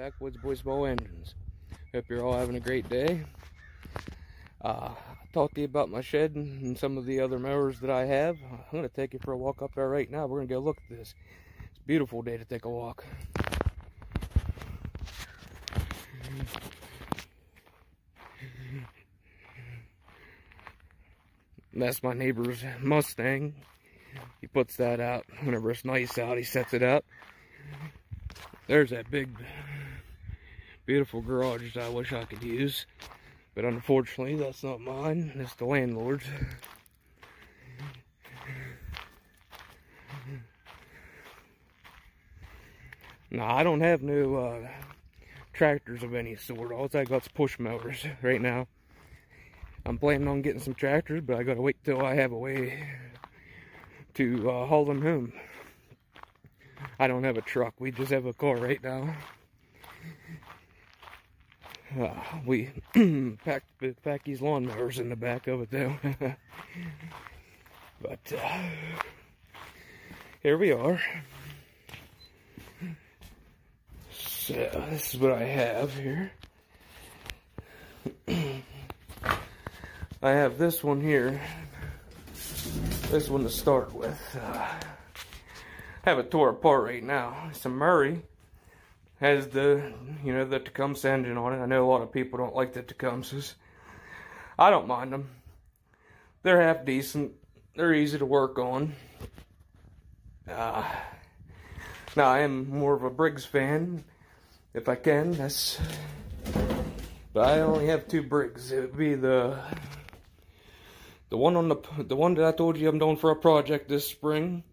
Backwoods Boys Bow Engines. Hope you're all having a great day. I talked to you about my shed and some of the other mowers that I have. I'm going to take you for a walk up there right now. We're going to go look at this. It's a beautiful day to take a walk. That's my neighbor's Mustang. He puts that out whenever it's nice out. He sets it up. There's that big, beautiful garage that I wish I could use. But unfortunately, that's not mine. It's the landlord's. No, I don't have no tractors of any sort. All I got's push mowers right now. I'm planning on getting some tractors, but I gotta wait till I have a way to haul them home. I don't have a truck. We just have a car right now. We pack these lawnmowers in the back of it though. But here we are. So this is what I have here. I have this one here. This one to start with. I have it tore apart right now. It's a Murray. Has the, the Tecumseh engine on it. I know a lot of people don't like the Tecumsehs. I don't mind them. They're half decent. They're easy to work on. Now I am more of a Briggs fan, if I can. But I only have two Briggs. It would be the one that I told you I'm doing for a project this spring,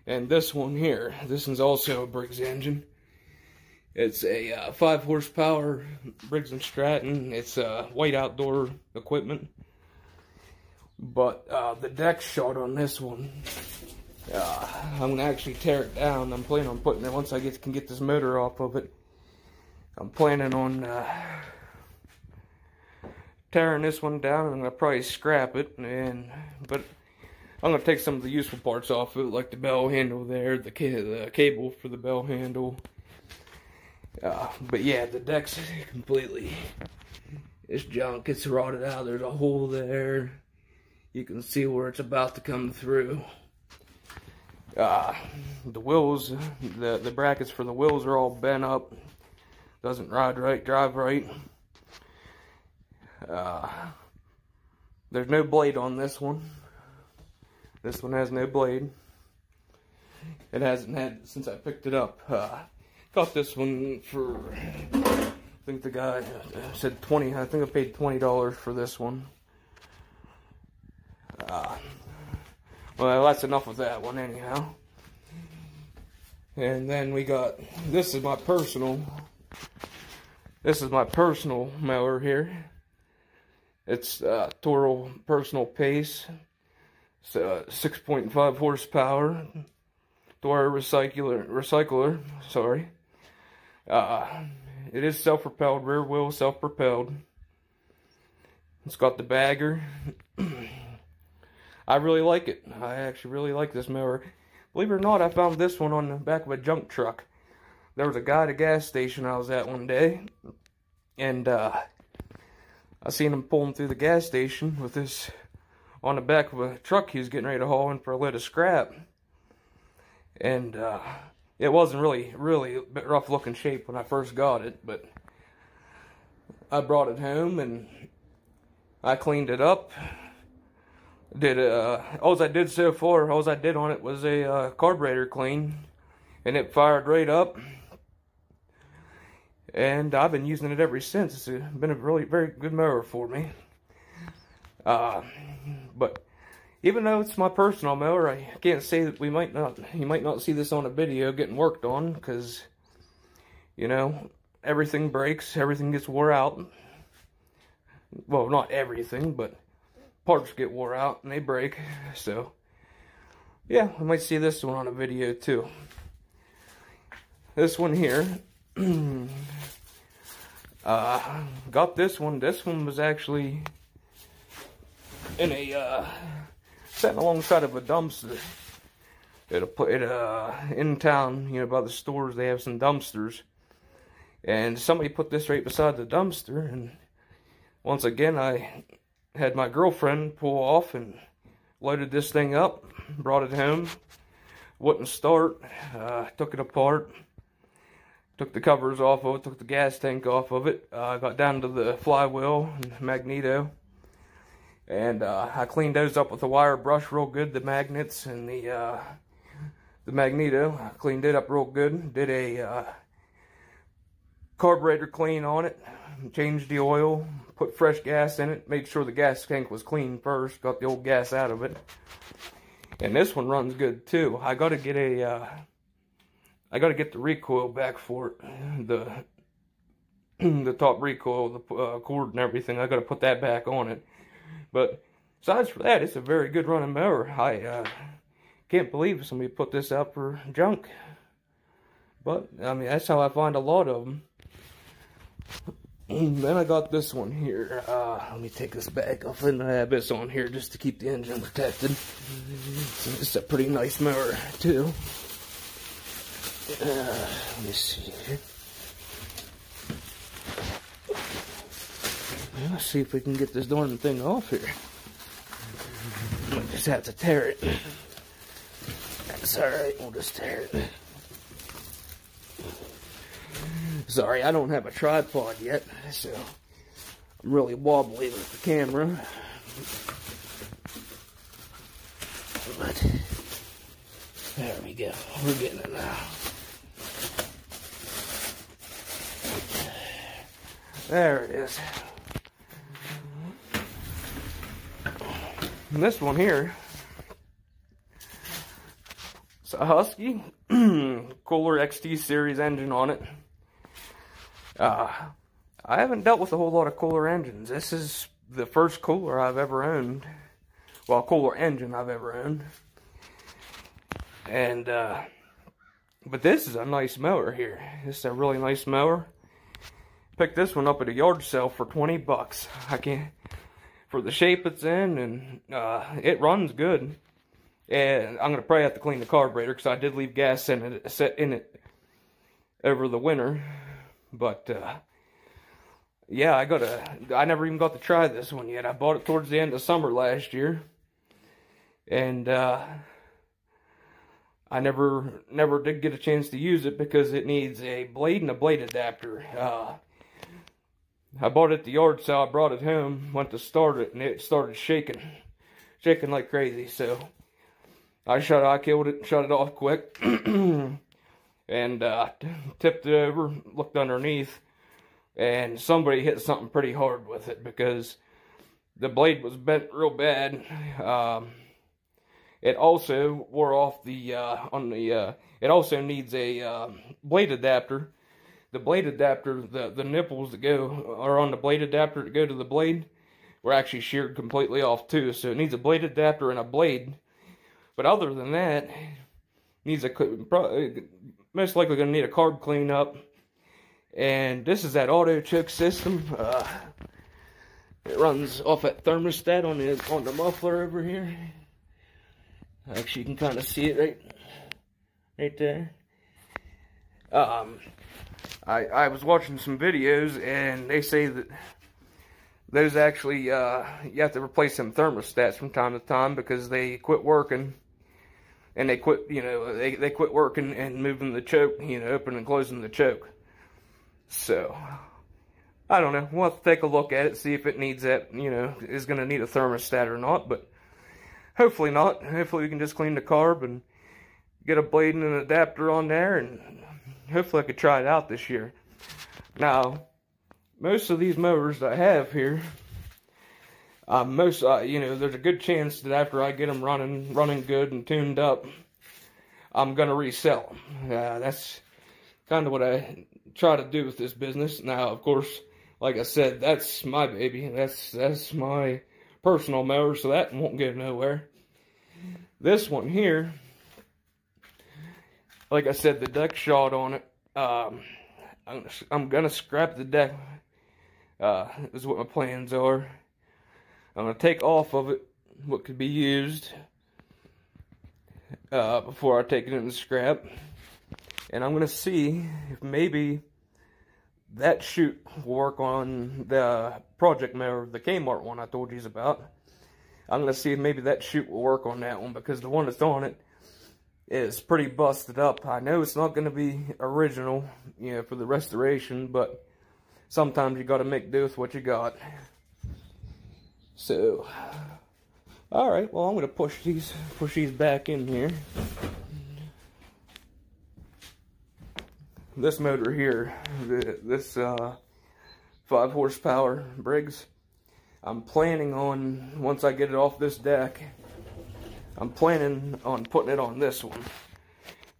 and this one here. This one's also a Briggs engine. It's a 5 horsepower Briggs & Stratton. It's white outdoor equipment. But the deck's shot on this one. I'm going to actually tear it down. I'm planning on putting it, once I can get this motor off of it, I'm planning on tearing this one down, and I'm going to probably scrap it. But I'm going to take some of the useful parts off of it, like the bell handle there, the cable for the bell handle. But yeah, the deck's completely, it's junk. It's rotted out. There's a hole there. You can see where it's about to come through. The wheels, the brackets for the wheels are all bent up. Doesn't ride right, drive right. There's no blade on this one. This one has no blade. It hasn't had since I picked it up. Got this one for, I think the guy said 20. I think I paid $20 for this one. Well, that's enough of that one anyhow. And then we got, this is my personal mower here. It's Toro Personal Pace. It's 6.5 horsepower. Toro recycler, sorry. It is self-propelled, rear wheel self-propelled. It's got the bagger. I really like it. I actually really like this mower. Believe it or not, I found this one on the back of a junk truck. There was a guy at a gas station I was at one day, and I seen him pulling through the gas station with this on the back of a truck he was getting ready to haul in for a load of scrap. And it wasn't really a bit rough looking shape when I first got it, but I brought it home and I cleaned it up. All I did so far, all I did on it was a carburetor clean, and it fired right up. And I've been using it ever since. It's been a really very good mower for me. But even though it's my personal mower, I can't say that you might not see this on a video getting worked on, because, everything breaks, everything gets wore out. Well, not everything, but parts get wore out and they break. So, yeah, I might see this one on a video too. This one here, got this one. This one was actually in a sitting alongside of a dumpster. In town, by the stores, they have some dumpsters. And somebody put this right beside the dumpster, and once again I had my girlfriend pull off and loaded this thing up, brought it home, wouldn't start, took it apart, took the covers off of it, took the gas tank off of it, got down to the flywheel and magneto, and I cleaned those up with a wire brush real good, the magnets and the magneto. I cleaned it up real good, did a carburetor clean on it, changed the oil, put fresh gas in it, made sure the gas tank was clean first, got the old gas out of it. And this one runs good too. I gotta get the recoil back for it, the top recoil, the cord and everything. I gotta put that back on it. But besides for that, it's a very good running mower. I can't believe somebody put this out for junk. But I mean, that's how I find a lot of them. Then I got this one here. Let me take this bag off and I have this on here just to keep the engine protected. It's a pretty nice mower too. Let me see here. Let's see if we can get this darn thing off here. We'll just have to tear it. That's alright, we'll just tear it. Sorry, I don't have a tripod yet, so I'm really wobbly with the camera. But there we go. We're getting it now. There it is. And this one here, it's a Husky Kohler XT series engine on it. I haven't dealt with a whole lot of Kohler engines. This is the first Kohler I've ever owned. Well, Kohler engine I've ever owned. And, but this is a nice mower here. This is a really nice mower. Picked this one up at a yard sale for 20 bucks. I can't, for the shape it's in, and it runs good. And I'm going to probably have to clean the carburetor because I did leave gas in it, set in it over the winter. But, yeah, I never even got to try this one yet. I bought it towards the end of summer last year. And, I never did get a chance to use it because it needs a blade and a blade adapter. I bought it at the yard sale, I brought it home, went to start it, and it started shaking like crazy. So, I killed it, shut it off quick. And tipped it over, looked underneath, and somebody hit something pretty hard with it because the blade was bent real bad. It also wore off the it also needs a blade adapter. The blade adapter, the nipples that are on the blade adapter to go to the blade were actually sheared completely off too. So it needs a blade adapter and a blade. But other than that, needs most likely going to need a carb cleanup. And this is that auto choke system. It runs off that thermostat on the muffler over here. Actually, you can kind of see it right there. I was watching some videos, and they say that those actually, you have to replace some thermostats from time to time because they quit working. And they quit, they quit working and moving the choke, opening and closing the choke. So, I don't know. We'll have to take a look at it, see if it needs that, is going to need a thermostat or not. But hopefully not. Hopefully we can just clean the carb and get a blade and an adapter on there. And hopefully I could try it out this year. Now, most of these mowers that I have here, there's a good chance that after I get them running good and tuned up, I'm going to resell them. That's kind of what I try to do with this business. Now, of course, like I said, that's my baby. That's my personal mower, so that won't go nowhere. This one here, like I said, the deck shot on it. I'm going to scrap the deck. Is what my plans are. I'm going to take off of it what could be used before I take it in the scrap. And I'm going to see if maybe that chute will work on the project mower, the Kmart one I told you about. I'm going to see if maybe that chute will work on that one, because the one that's on it is pretty busted up. I know it's not going to be original, for the restoration, but sometimes you got to make do with what you got. So, all right, well, I'm going to push these back in here. This motor here, this 5 horsepower Briggs, I'm planning on, once I get it off this deck, I'm planning on putting it on this one.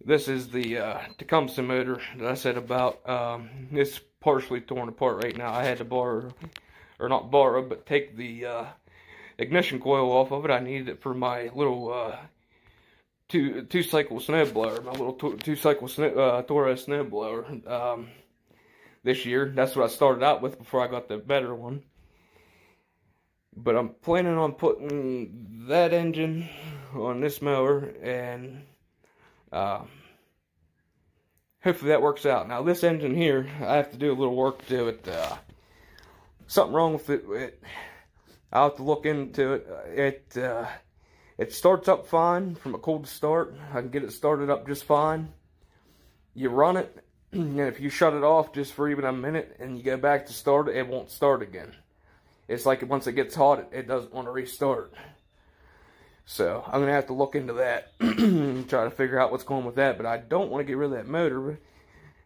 This is the Tecumseh motor that I said about. It's partially torn apart right now. I had to borrow, or not borrow, but take the ignition coil off of it. I needed it for my little two cycle snow blower, my little two cycle Torres snow blower this year. That's what I started out with before I got the better one. But I'm planning on putting that engine on this mower, and hopefully that works out. Now this engine here, I have to do a little work to it. Something wrong with it. I'll have to look into it. It starts up fine from a cold start. I can get it started up just fine. You run it, and if you shut it off just for even a minute and you go back to start it, it won't start again. It's like once it gets hot, it doesn't want to restart. So I'm going to have to look into that, try to figure out what's going on with that. But I don't want to get rid of that motor.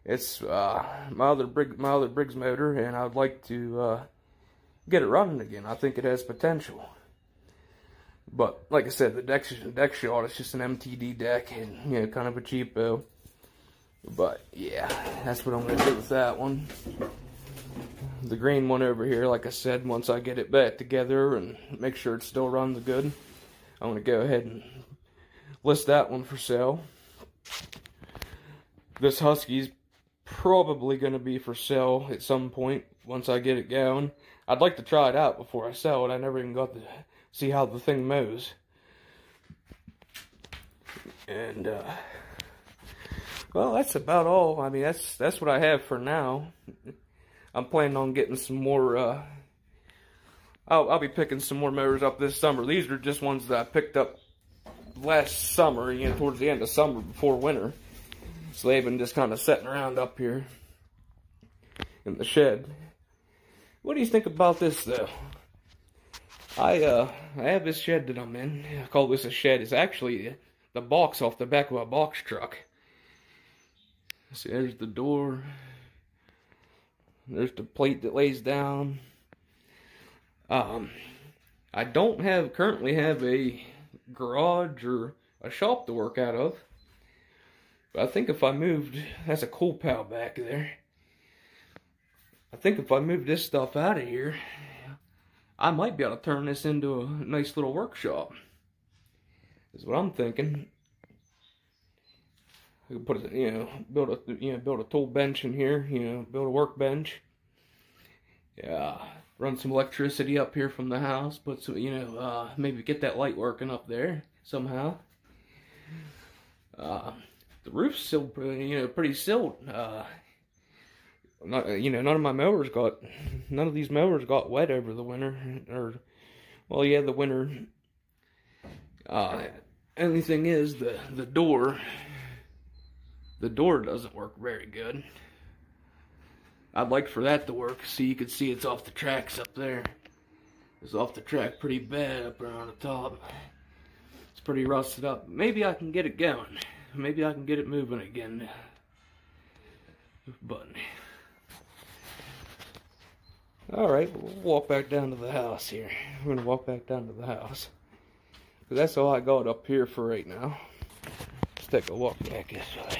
It's my other Briggs motor, and I'd like to get it running again. I think it has potential. But like I said, the deck shot is just an MTD deck, and kind of a cheapo. But yeah, that's what I'm going to do with that one. The green one over here, like I said, once I get it back together and make sure it still runs good, I'm going to go ahead and list that one for sale. This Husky's probably going to be for sale at some point once I get it going. I'd like to try it out before I sell it. I never even got to see how the thing mows. And, well, that's about all. I mean, that's what I have for now. I'm planning on getting some more, I'll be picking some more mowers up this summer. These are just ones that I picked up last summer, towards the end of summer before winter. So they've been just kind of sitting around up here in the shed. What do you think about this, though? I have this shed that I'm in. I call this a shed. It's actually the box off the back of a box truck. See, there's the door. There's the plate that lays down. I don't currently have a garage or a shop to work out of. But I think if I moved, that's a coal pal back there. I think if I moved this stuff out of here, I might be able to turn this into a nice little workshop. Is what I'm thinking. I could put it, build a tool bench in here, build a workbench. Yeah, run some electricity up here from the house, put some, maybe get that light working up there somehow. The roof's still, pretty silt. None of these mowers got wet over the winter, well, yeah, the winter. Only thing is the door doesn't work very good. I'd like for that to work, so you could see it's off the tracks up there. It's off the track pretty bad up there on the top. It's pretty rusted up. Maybe I can get it going. Maybe I can get it moving again. But alright, we'll walk back down to the house here. We're going to walk back down to the house. Because that's all I got up here for right now. Let's take a walk back this way.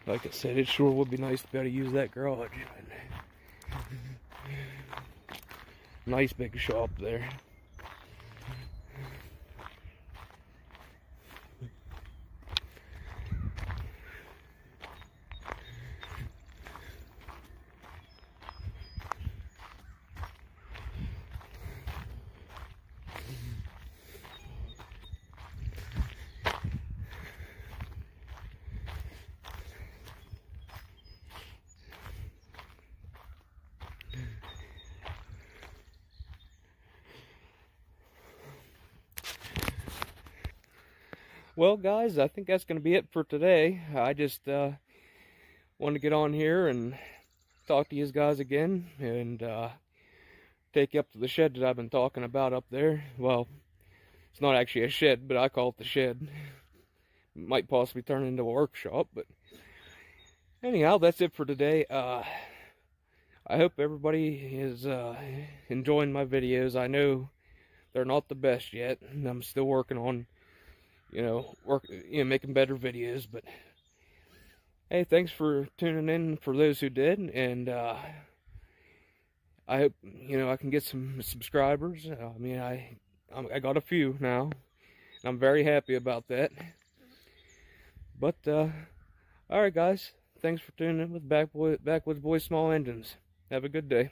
Like I said, it sure would be nice to be able to use that garage. Nice big shop there. Well, guys, I think that's going to be it for today. I just wanted to get on here and talk to you guys again, and take you up to the shed that I've been talking about up there. Well, it's not actually a shed, but I call it the shed. It might possibly turn into a workshop, but anyhow, that's it for today. I hope everybody is enjoying my videos. I know they're not the best yet, and I'm still working on, making better videos. But hey, thanks for tuning in for those who did, and I hope I can get some subscribers. I got a few now, and I'm very happy about that. But all right, guys, thanks for tuning in with Backwoods Boys Small Engines. Have a good day.